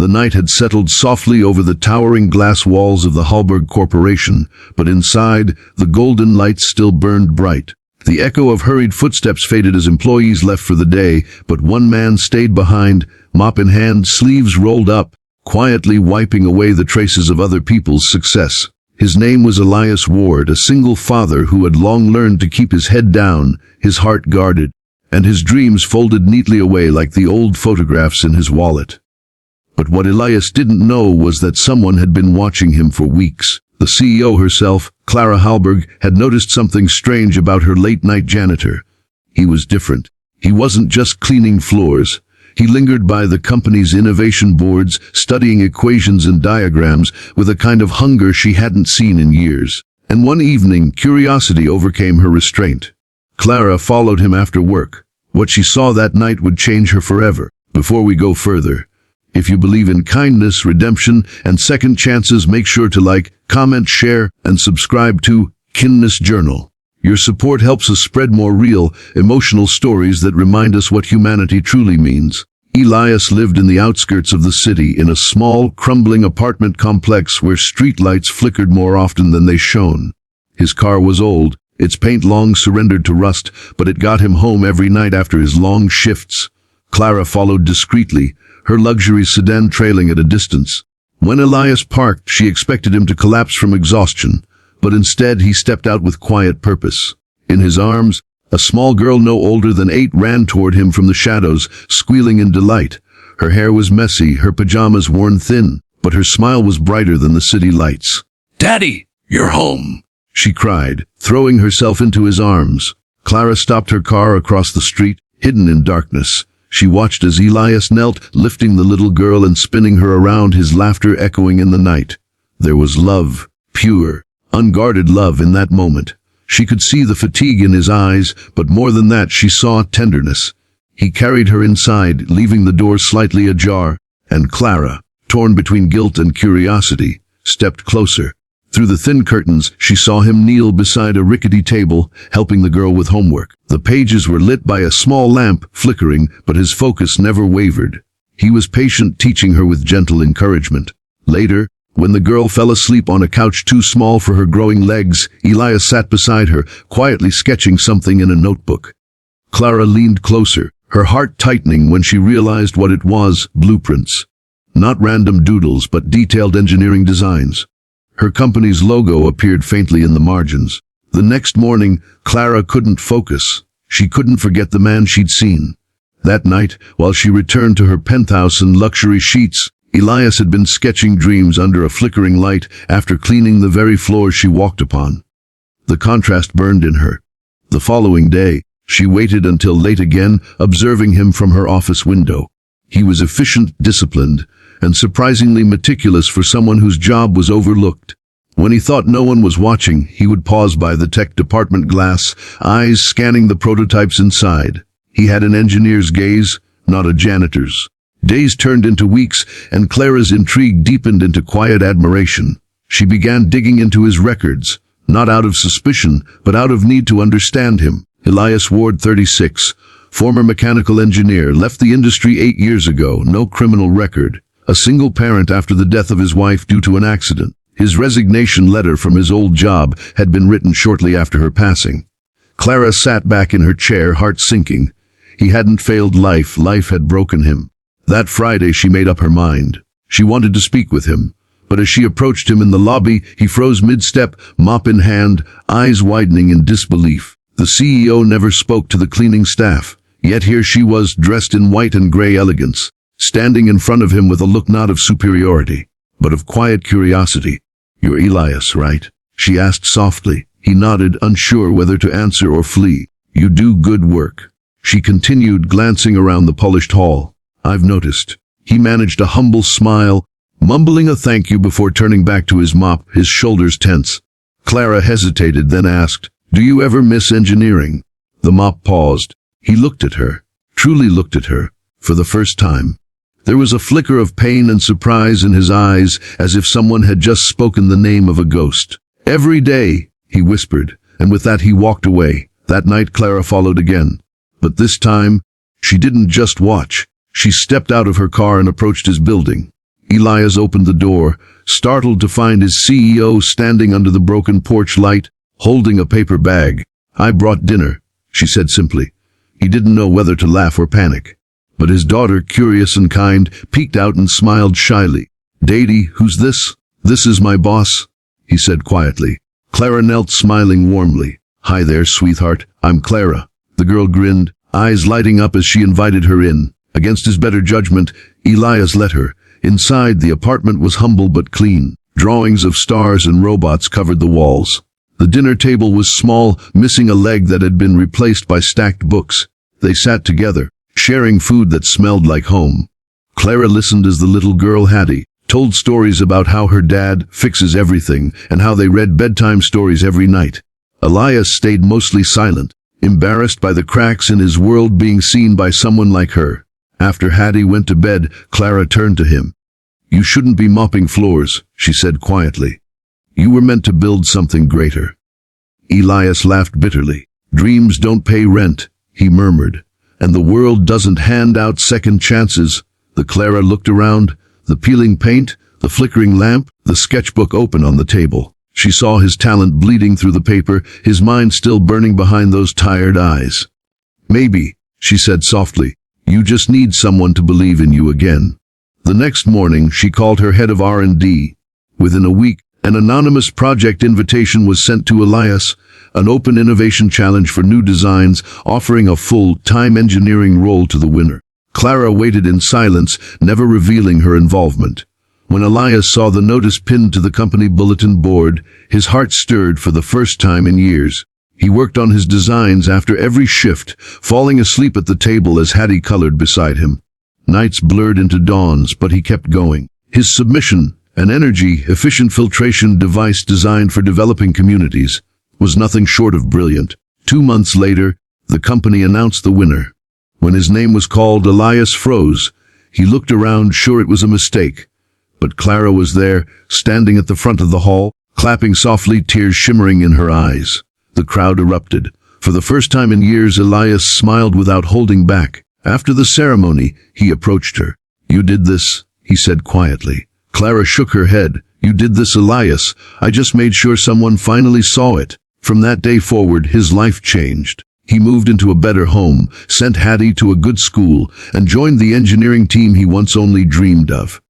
The night had settled softly over the towering glass walls of the Hallberg Corporation, but inside, the golden lights still burned bright. The echo of hurried footsteps faded as employees left for the day, but one man stayed behind, mop in hand, sleeves rolled up, quietly wiping away the traces of other people's success. His name was Elias Ward, a single father who had long learned to keep his head down, his heart guarded, and his dreams folded neatly away like the old photographs in his wallet. But what Elias didn't know was that someone had been watching him for weeks. The CEO herself, Clara Hallberg, had noticed something strange about her late-night janitor. He was different. He wasn't just cleaning floors. He lingered by the company's innovation boards, studying equations and diagrams with a kind of hunger she hadn't seen in years. And one evening, curiosity overcame her restraint. Clara followed him after work. What she saw that night would change her forever. Before we go further, if you believe in kindness, redemption, and second chances, make sure to like, comment, share, and subscribe to Kindness Journal. Your support helps us spread more real, emotional stories that remind us what humanity truly means. Elias lived in the outskirts of the city in a small, crumbling apartment complex where streetlights flickered more often than they shone. His car was old, its paint long surrendered to rust, but it got him home every night after his long shifts. Clara followed discreetly, her luxury sedan trailing at a distance. When Elias parked, she expected him to collapse from exhaustion, but instead he stepped out with quiet purpose. In his arms, a small girl no older than 8 ran toward him from the shadows, squealing in delight. Her hair was messy, her pajamas worn thin, but her smile was brighter than the city lights. "Daddy, you're home!" she cried, throwing herself into his arms. Clara stopped her car across the street, hidden in darkness. She watched as Elias knelt, lifting the little girl and spinning her around, his laughter echoing in the night. There was love, pure, unguarded love in that moment. She could see the fatigue in his eyes, but more than that, she saw tenderness. He carried her inside, leaving the door slightly ajar, and Clara, torn between guilt and curiosity, stepped closer. Through the thin curtains, she saw him kneel beside a rickety table, helping the girl with homework. The pages were lit by a small lamp, flickering, but his focus never wavered. He was patient, teaching her with gentle encouragement. Later, when the girl fell asleep on a couch too small for her growing legs, Elias sat beside her, quietly sketching something in a notebook. Clara leaned closer, her heart tightening when she realized what it was: blueprints. Not random doodles, but detailed engineering designs. Her company's logo appeared faintly in the margins. The next morning, Clara couldn't focus. She couldn't forget the man she'd seen. That night, while she returned to her penthouse and luxury sheets, Elias had been sketching dreams under a flickering light after cleaning the very floors she walked upon. The contrast burned in her. The following day, she waited until late again, observing him from her office window. He was efficient, disciplined, and surprisingly meticulous for someone whose job was overlooked. When he thought no one was watching, he would pause by the tech department glass, eyes scanning the prototypes inside. He had an engineer's gaze, not a janitor's. Days turned into weeks, and Clara's intrigue deepened into quiet admiration. She began digging into his records, not out of suspicion, but out of need to understand him. Elias Ward, 36, former mechanical engineer, left the industry 8 years ago, no criminal record. A single parent after the death of his wife due to an accident. His resignation letter from his old job had been written shortly after her passing. Clara sat back in her chair, heart sinking. He hadn't failed life, life had broken him. That Friday she made up her mind. She wanted to speak with him, but as she approached him in the lobby, he froze mid-step, mop in hand, eyes widening in disbelief. The CEO never spoke to the cleaning staff, yet here she was, dressed in white and gray elegance, standing in front of him with a look not of superiority, but of quiet curiosity. "You're Elias, right?" she asked softly. He nodded, unsure whether to answer or flee. "You do good work," she continued, glancing around the polished hall. "I've noticed." He managed a humble smile, mumbling a thank you before turning back to his mop, his shoulders tense. Clara hesitated, then asked, "Do you ever miss engineering?" The mop paused. He looked at her, truly looked at her, for the first time. There was a flicker of pain and surprise in his eyes, as if someone had just spoken the name of a ghost. "Every day," he whispered, and with that he walked away. That night Clara followed again. But this time, she didn't just watch. She stepped out of her car and approached his building. Elias opened the door, startled to find his CEO standing under the broken porch light, holding a paper bag. "I brought dinner," she said simply. He didn't know whether to laugh or panic. But his daughter, curious and kind, peeked out and smiled shyly. "Daddy, who's this?" "This is my boss," he said quietly. Clara knelt, smiling warmly. "Hi there, sweetheart. I'm Clara." The girl grinned, eyes lighting up as she invited her in. Against his better judgment, Elias let her. Inside, the apartment was humble but clean. Drawings of stars and robots covered the walls. The dinner table was small, missing a leg that had been replaced by stacked books. They sat together, sharing food that smelled like home. Clara listened as the little girl, Hattie, told stories about how her dad fixes everything and how they read bedtime stories every night. Elias stayed mostly silent, embarrassed by the cracks in his world being seen by someone like her. After Hattie went to bed, Clara turned to him. "You shouldn't be mopping floors," she said quietly. "You were meant to build something greater." Elias laughed bitterly. "Dreams don't pay rent," he murmured, "and the world doesn't hand out second chances." Clara looked around, the peeling paint, the flickering lamp, the sketchbook open on the table. She saw his talent bleeding through the paper, his mind still burning behind those tired eyes. "Maybe," she said softly, "you just need someone to believe in you again." The next morning, she called her head of R&D. Within a week, an anonymous project invitation was sent to Elias, an open innovation challenge for new designs, offering a full-time engineering role to the winner. Clara waited in silence, never revealing her involvement. When Elias saw the notice pinned to the company bulletin board, his heart stirred for the first time in years. He worked on his designs after every shift, falling asleep at the table as Hattie colored beside him. Nights blurred into dawns, but he kept going. His submission, an energy-efficient filtration device designed for developing communities, was nothing short of brilliant. 2 months later, the company announced the winner. When his name was called, Elias froze. He looked around, sure it was a mistake. But Clara was there, standing at the front of the hall, clapping softly, tears shimmering in her eyes. The crowd erupted. For the first time in years, Elias smiled without holding back. After the ceremony, he approached her. "You did this," he said quietly. Clara shook her head. "You did this, Elias. I just made sure someone finally saw it." From that day forward, his life changed. He moved into a better home, sent Hattie to a good school, and joined the engineering team he once only dreamed of.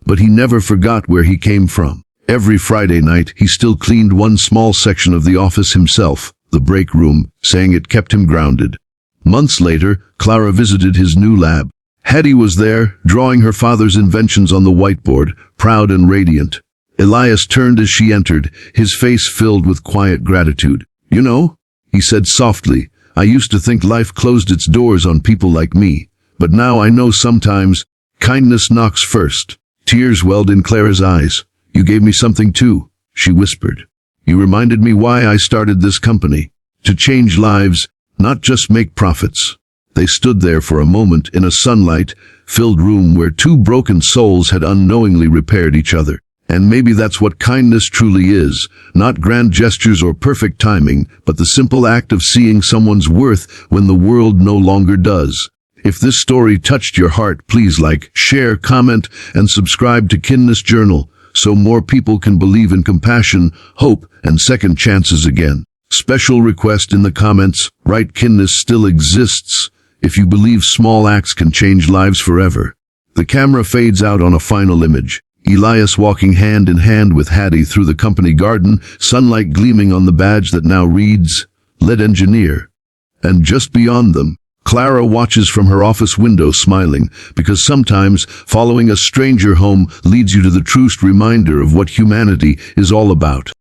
But he never forgot where he came from. Every Friday night, he still cleaned one small section of the office himself, the break room, saying it kept him grounded. Months later, Clara visited his new lab. Hattie was there, drawing her father's inventions on the whiteboard, proud and radiant. Elias turned as she entered, his face filled with quiet gratitude. "You know," he said softly, "I used to think life closed its doors on people like me. But now I know sometimes kindness knocks first." Tears welled in Clara's eyes. "You gave me something too," she whispered. "You reminded me why I started this company. To change lives, not just make profits." They stood there for a moment in a sunlight-filled room where two broken souls had unknowingly repaired each other. And maybe that's what kindness truly is, not grand gestures or perfect timing, but the simple act of seeing someone's worth when the world no longer does. If this story touched your heart, please like, share, comment, and subscribe to Kindness Journal so more people can believe in compassion, hope, and second chances again. Special request in the comments, write "Kindness still exists" if you believe small acts can change lives forever. The camera fades out on a final image. Elias walking hand in hand with Hattie through the company garden, sunlight gleaming on the badge that now reads, "Lead Engineer." And just beyond them, Clara watches from her office window smiling, because sometimes following a stranger home leads you to the truest reminder of what humanity is all about.